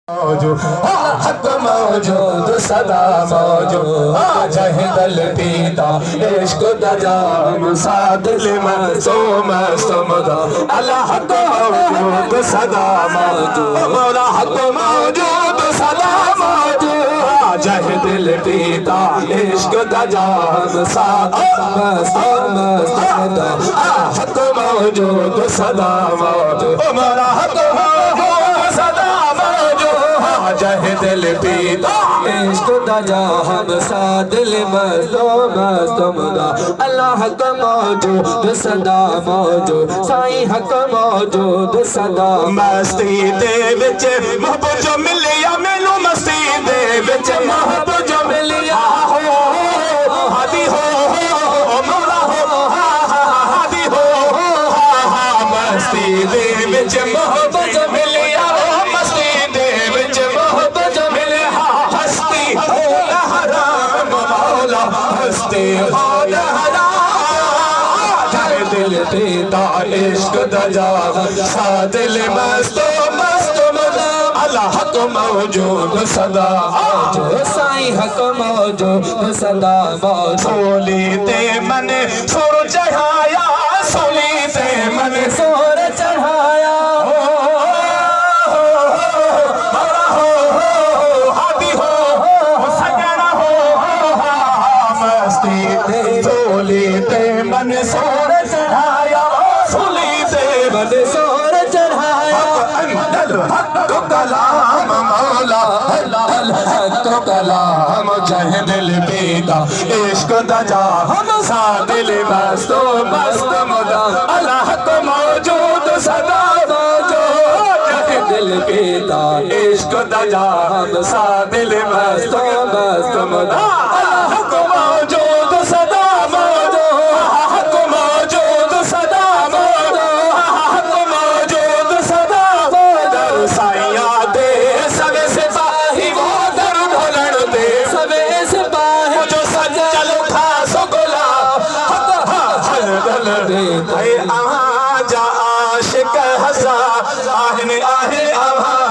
मौजूद हक मौजूद सदा मौजूद चाहे दल पीता इश्क दजाम सादिल मसूम सुमदा अल्लाह हक मौजूद सदा मौजूद मौला हक मौजूद सदा मौजूद चाहे दिल पीता इश्क दजाम सादिल मसूम सुमदा हक मौजूद सदा मौजूद मौला हक चाहे दिल पीता इश्क दजा हम सा दिल मस्तुमदा अल्लाह हक मौजूद सदा मौजूद साईं हक मौजूद सदा मस्ती दे विच महबूब जो मिलिया मैनू मस्ती दे विच महबूब जो मिलिया हो हादी हो मौला हो हादी हो मस्ती दे विच महबूब जो मिलिया दिल पीता इश्क दजा सादिल मस्तो मस्तो अल्लाह हक मौजूद सदा मौजूद साईं हक मौजूद सदा मौजूद सोली ते मन सुर चढ़ाया सोली ते मन सुर चढ़ाया हादी हो सजना हो मस्ती ते सोली ते मन सुर चढ़ाया सोली ते मन सुर चढ़ाया हक कलाम मौला हक कलाम चाहे दिल पीता इश्क दजा हम सा दिल मस्तो मस्त मुदा अल्लाह हक मौजूद सदा मौजूद चाहे दिल पीता इश्क दजा हम सा दिल मस्तो मस्त मुदा अल्लाह हक मौजूद सदा मौजूद हक मौजूद सदा मौजूद हक मौजूद सदा मौजूद साईया दे सबे सिपाही वो दर ढोलन दे सबे सिपाही जो सजल उठा सो गोला हक हल दे आ जा आशिक हसा आहने आहने आवा